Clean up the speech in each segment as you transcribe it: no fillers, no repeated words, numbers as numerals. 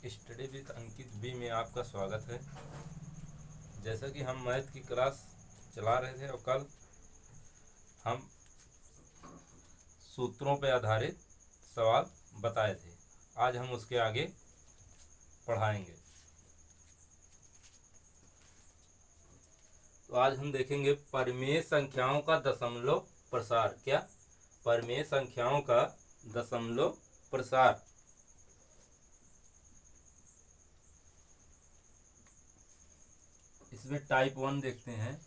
Study with Ankit B में आपका स्वागत है। जैसा कि हम मैथ की क्लास चला रहे थे और कल हम सूत्रों पर आधारित सवाल बताए थे, आज हम उसके आगे पढ़ाएंगे। तो आज हम देखेंगे परिमेय संख्याओं का दशमलव प्रसार। क्या? परिमेय संख्याओं का दशमलव प्रसार। इसमें टाइप 1 देखते हैं।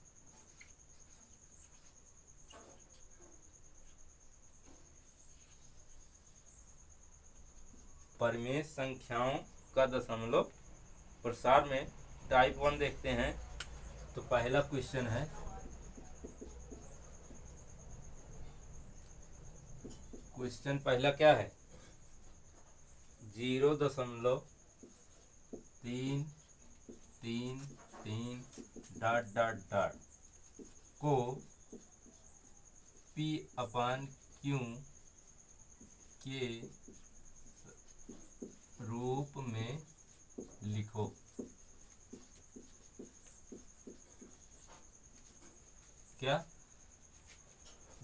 परिमेय संख्याओं का दशमलव प्रसार में टाइप 1 देखते हैं। तो पहला क्वेश्चन है, क्वेश्चन पहला क्या है? 0.333 ... को P/Q के रूप में लिखो। क्या?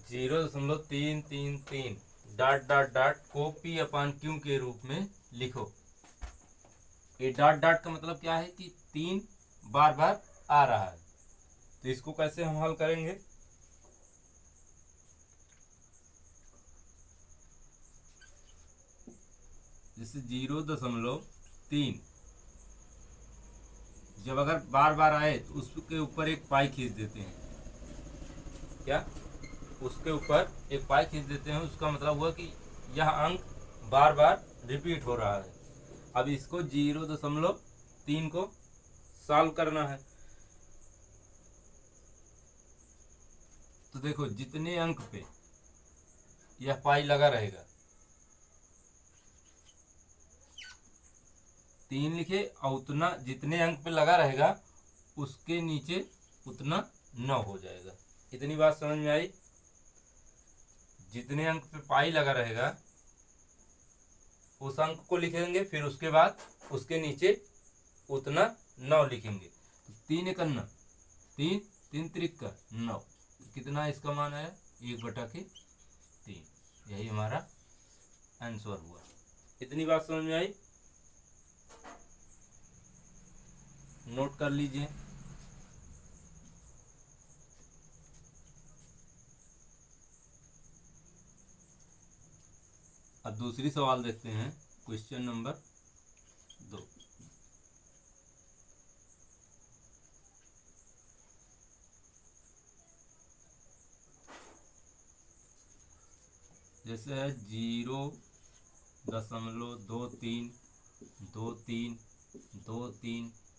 0.333 ... को P/Q के रूप में लिखो। ये डॉट डॉट का मतलब क्या है कि 3 बार बार आ रहा है। तो इसको कैसे हम हल करेंगे? जैसे 0.3 जब अगर बार बार आए तो उसके ऊपर एक पाई खींच देते हैं। क्या? उसके ऊपर एक पाई खींच देते हैं। उसका मतलब हुआ कि यह अंक बार बार रिपीट हो रहा है। अब इसको 0.3 को सॉल्व करना है। तो देखो, जितने अंक पे यह पाई लगा रहेगा, 3 लिखे और उतना जितने अंक पे लगा रहेगा उसके नीचे उतना 9 हो जाएगा। इतनी बात समझ में आई? जितने अंक पे पाई लगा रहेगा उस अंक को लिखेंगे, फिर उसके बाद उसके नीचे उतना 9 लिखेंगे। 3 × 9 3, 3 × 9, कितना इसका मान आया? 1/3। यही हमारा आंसर हुआ। इतनी बात समझ में आई? नोट कर लीजिए। अब दूसरी सवाल देखते हैं, क्वेश्चन नंबर 2। जैसे है 0.2323 ...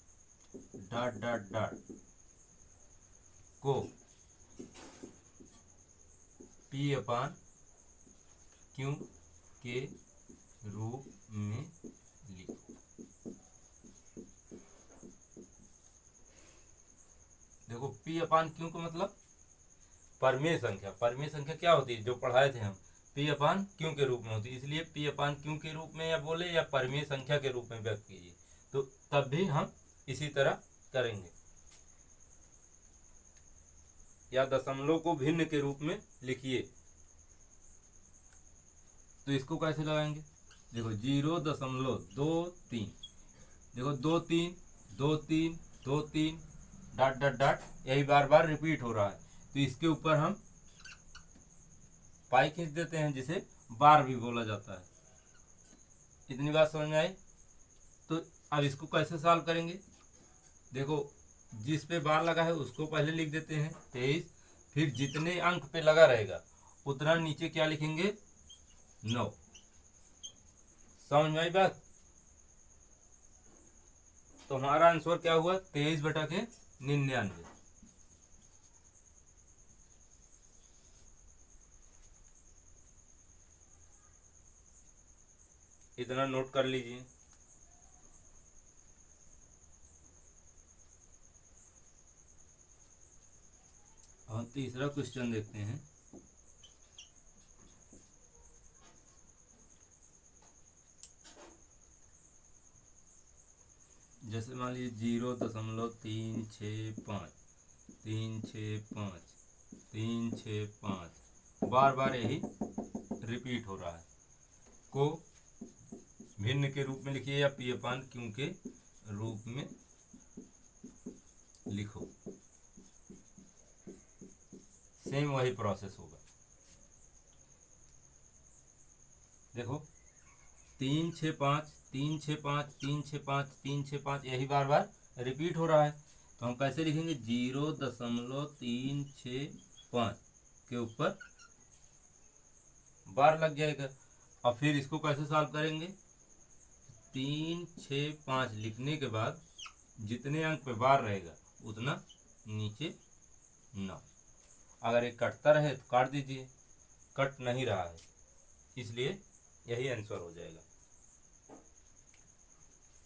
को P/Q के रूप में लिखो। देखो, P/Q का मतलब परिमेय संख्या। परिमेय संख्या क्या होती है? जो पढ़ाए थे हम, P/Q के रूप में होती है। इसलिए P/Q के रूप में या बोले या परिमेय संख्या के रूप में व्यक्त कीजिए, तो तब भी हम इसी तरह करेंगे। या दशमलव को भिन्न के रूप में लिखिए। तो इसको कैसे लगाएंगे? देखो, 0.23, देखो 2 3 2 3 2 3 ... यही बार बार रिपीट हो रहा है। तो इसके ऊपर हम पाई खींच देते हैं, जिसे बार भी बोला जाता है। इतनी बात समझ में आई? तो अब इसको कैसे सॉल्व करेंगे? देखो, जिस पे बार लगा है उसको पहले लिख देते हैं 23, फिर जितने अंक पे लगा रहेगा उतना नीचे क्या लिखेंगे? 9। समझ में आई बात? तो हमारा आंसर क्या हुआ? 23/99। इतना नोट कर लीजिए। और तीसरा क्वेश्चन देखते हैं। जैसे मान लीजिए 0.365 365 365 बार बार यही रिपीट हो रहा है, को भिन्न के रूप में लिखिए या पी अपान क्यू के रूप में लिखो। सेम वही प्रोसेस होगा। देखो 365 365 365 365 यही बार बार रिपीट हो रहा है, तो हम कैसे लिखेंगे 0.365 के ऊपर बार लग जाएगा। और फिर इसको कैसे सॉल्व करेंगे, 365 लिखने के बाद जितने अंक पे बार रहेगा उतना नीचे 9। अगर ये कटता रहे तो काट दीजिए, कट नहीं रहा है इसलिए यही आंसर हो जाएगा।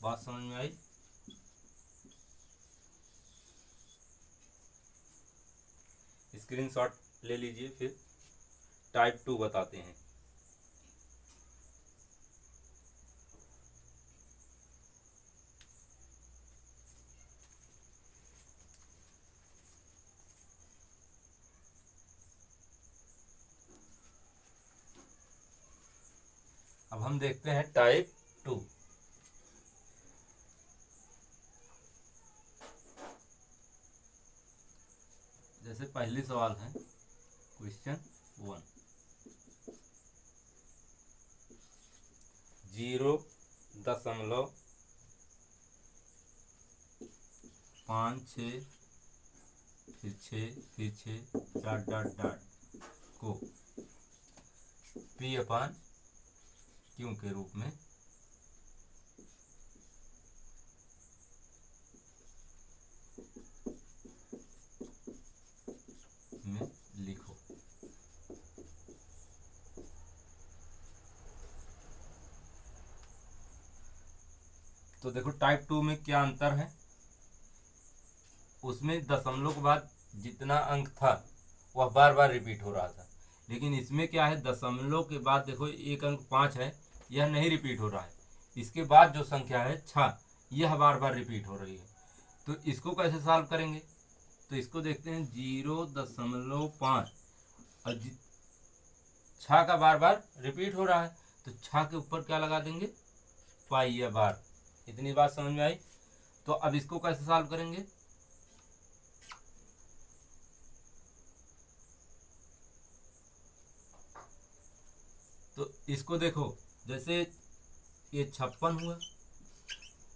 बात समझ में आई? स्क्रीनशॉट ले लीजिए, फिर टाइप 2 बताते हैं। अब हम देखते हैं टाइप 2। जैसे पहली सवाल है क्वेश्चन 1, 0.56 फिर 6 फिर 6 डॉट डॉट डॉट को पी अपान क्यू के रूप में लिखो। तो देखो टाइप 2 में क्या अंतर है, उसमें दशमलव के बाद जितना अंक था वह बार बार रिपीट हो रहा था, लेकिन इसमें क्या है, दशमलव के बाद देखो एक अंक 5 है, यह नहीं रिपीट हो रहा है। इसके बाद जो संख्या है 6, यह बार बार रिपीट हो रही है। तो इसको कैसे सॉल्व करेंगे, तो इसको देखते हैं 0.5 और 6 का बार बार रिपीट हो रहा है, तो 6 के ऊपर क्या लगा देंगे, पाई या बार। इतनी बात समझ में आई? तो अब इसको कैसे सॉल्व करेंगे, तो इसको देखो, जैसे ये 56 हुआ,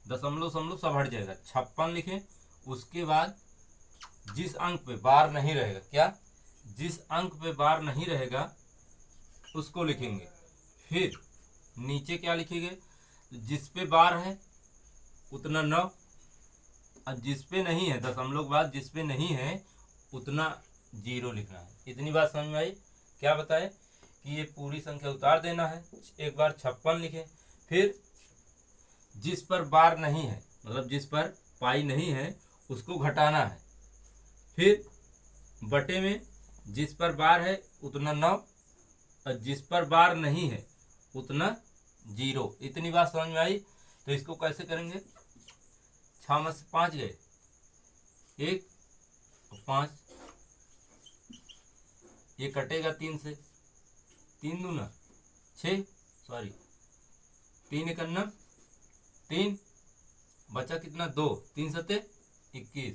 दशमलव समलव सब हट जाएगा, 56 लिखें। उसके बाद जिस अंक पे बार नहीं रहेगा, क्या, जिस अंक पे बार नहीं रहेगा उसको लिखेंगे। फिर नीचे क्या लिखेंगे, जिस पे बार है उतना 9, और जिस पे नहीं है, दशमलव के बाद जिस पे नहीं है उतना 0 लिखना है। इतनी बात समझ में आई? क्या बताए कि ये पूरी संख्या उतार देना है, एक बार 56 लिखे, फिर जिस पर बार नहीं है, मतलब जिस पर पाई नहीं है उसको घटाना है, फिर बटे में जिस पर बार है उतना 9 और जिस पर बार नहीं है उतना 0। इतनी बात समझ में आई? तो इसको कैसे करेंगे, 6 में से 5 गए, 1 और 5, ये कटेगा 3 से, 3 दूना 6, सॉरी 3 1 3, बचा कितना, 2, 3 सते 21,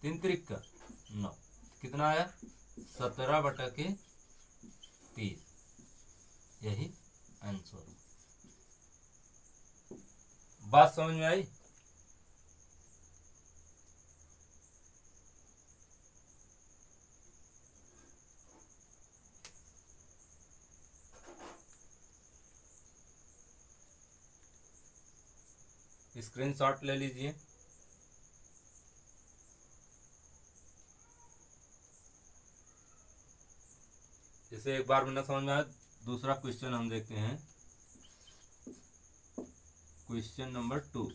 3 त्रिक का 9, कितना आया 17/30। यही आंसर। बात समझ में आई? स्क्रीनशॉट ले लीजिए। जैसे एक बार में ना समझ में आया, दूसरा क्वेश्चन हम देखते हैं, question number 2।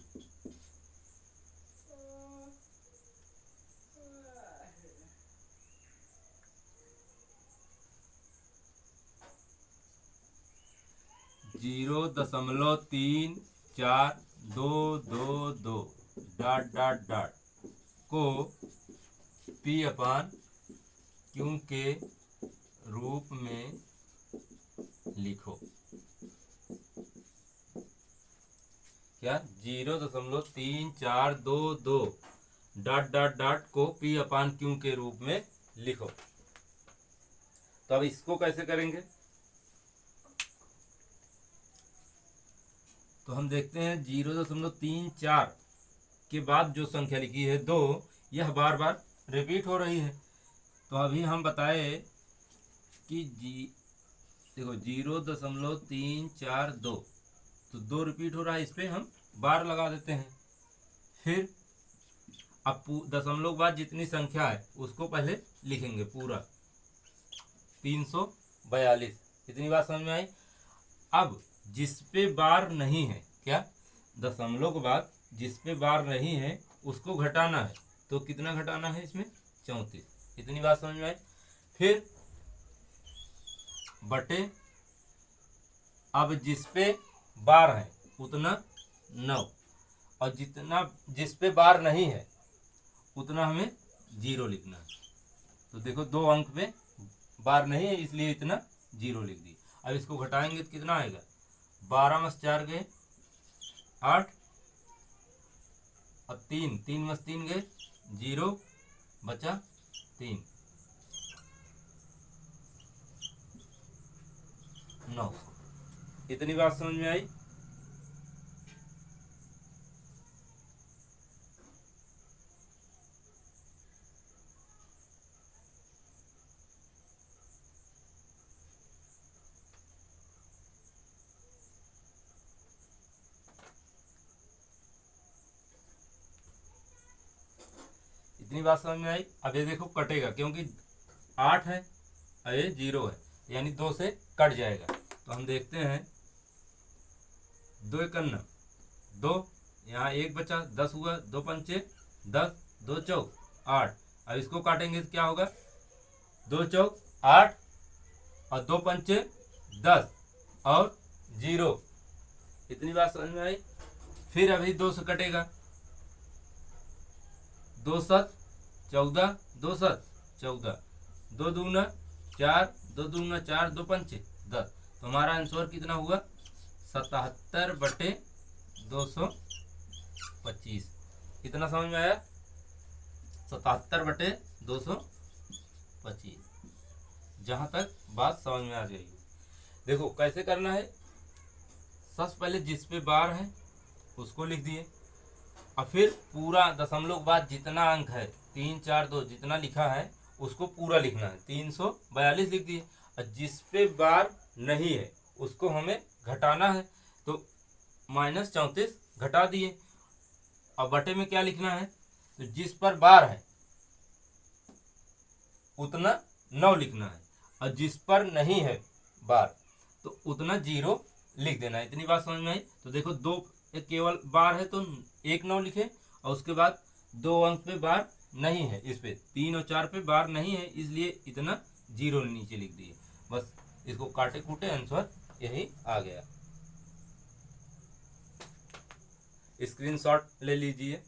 Zero 0.3422 dot dot dot को पी अपान क्यू के रूप में लिखो। क्या 0.3422 डॉट डॉट डॉट को पी अपान क्यू के रूप में लिखो। तो अब इसको कैसे करेंगे? तो हम देखते हैं 0.34 के बाद जो संख्या लिखी है 2, यह बार बार रिपीट हो रही है। तो अभी हम बताए कि देखो 0.342 तो 2 रिपीट हो रहा है, इस पर हम बार लगा देते हैं। फिर अब दशमलव के बाद जितनी संख्या है उसको पहले लिखेंगे पूरा 342। इतनी बात समझ में आई? अब जिस पे बार नहीं है, क्या दशमलव के बाद जिस पे बार नहीं है उसको घटाना है। तो कितना घटाना है इसमें? 34। इतनी बात समझ में आई? फिर बटे अब जिस पे बार है उतना 9, और जितना जिस पे बार नहीं है उतना हमें 0 लिखना है। तो देखो 2 अंक पे बार नहीं है इसलिए इतना 0 लिख दी। अब इसको घटाएंगे तो कितना आएगा? 12 में 4 गए 8, अब 3 में 3 गए 0 बचा 3, 9। इतनी बात समझ में आई? इतनी बात समझ में आई? अब ये देखो कटेगा, क्योंकि 8 है और ये 0 है, यानी 2 से कट जाएगा। तो हम देखते हैं 2 1 2, यहाँ 1 बचा 10 हुआ, 2 पंचे 10, 2 चौक 8। अब इसको काटेंगे तो क्या होगा? 2 चौक 8 और 2 पंचे 10 और 0। इतनी बात समझ में आई? फिर अभी 2 से कटेगा, 2 7 14, 2 7 14, 2 दूना 4, 2 दूना 4, 2 पंचे 10। तो हमारा आंसर कितना हुआ? 77/225। कितना समझ में आया? 77/225। जहां तक बात समझ में आ जाएगी। देखो कैसे करना है। सबसे पहले जिस पे बार है उसको लिख दिए, और फिर पूरा दशमलव के बाद जितना अंक है 3 4 2 जितना लिखा है उसको पूरा लिखना है, 342 लिख दिए। और जिस पे बार नहीं है उसको हमें घटाना है, तो -34 घटा दिए। और बटे में क्या लिखना है? तो जिस पर बार है उतना 9 लिखना है, और जिस पर नहीं है बार तो उतना 0 लिख देना है। इतनी बात समझ में आई? तो देखो 2 केवल बार है तो 1 9 लिखे, और उसके बाद 2 अंक पे बार नहीं है, इस पे 3 और 4 पे बार नहीं है इसलिए इतना 0 नीचे लिख दिए। बस इसको काटे कूटे आंसर यही आ गया। स्क्रीनशॉट ले लीजिए।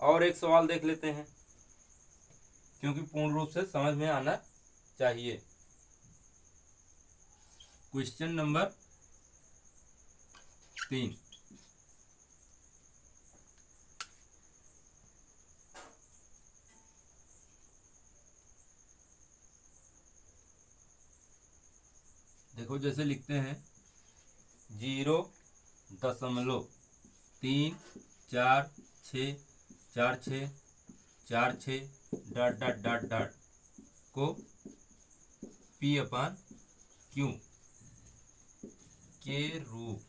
और एक सवाल देख लेते हैं, क्योंकि पूर्ण रूप से समझ में आना चाहिए। Question number 3। देखो जैसे लिखते हैं 0.34646 डॉट डॉट डॉट डॉट को पी अपान क्यू के रूप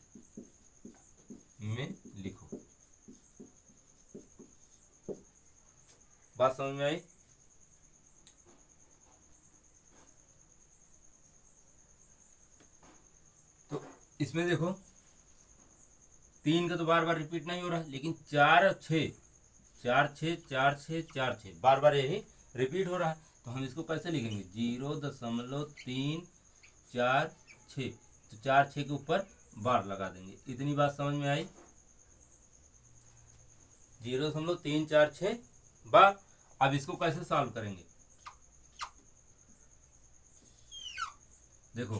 में लिखो। बात समझ में आई? तो इसमें देखो 3 का तो बार बार रिपीट नहीं हो रहा, लेकिन 4 और 6 4 6 4 6 4 6 बार बार यही रिपीट हो रहा है। तो हम इसको कैसे लिखेंगे? 0.346 6, तो 4 6 के ऊपर बार लगा देंगे। इतनी बात समझ में आई। 0.346 बार। अब इसको कैसे सॉल्व करेंगे, देखो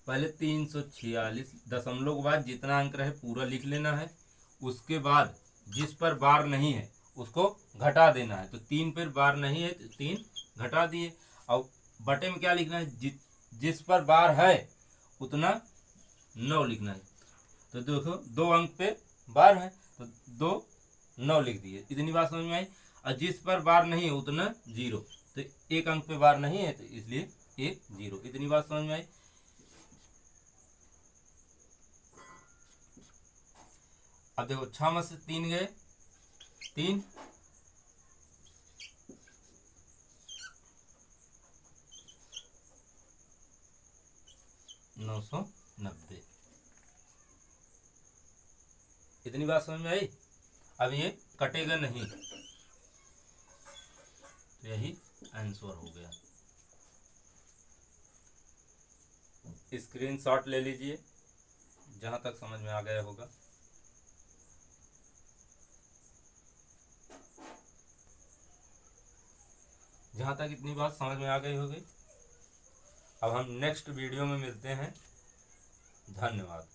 पहले 346 दशमलव के बाद जितना अंक रहे पूरा लिख लेना है। उसके बाद जिस पर बार नहीं है उसको घटा देना है। तो 3 पर बार नहीं है तो 3 घटा दिए। और बटे में क्या लिखना है, जिस पर बार है उतना 9 लिखना है। तो देखो 2 अंक पे बार है तो 2 9 लिख दिए। इतनी बात समझ में आई। और जिस पर बार नहीं है उतना 0, तो 1 अंक पे बार नहीं है तो इसलिए 1 0। इतनी बात समझ में आई। अब देखो 6 में से 3 गए 3, 990। इतनी बात समझ में आई। अब ये कटेगा नहीं, तो यही आंसर हो गया। स्क्रीनशॉट ले लीजिए जहां तक समझ में आ गया होगा। जहां तक इतनी बात समझ में आ गई होगी। अब हम नेक्स्ट वीडियो में मिलते हैं। धन्यवाद।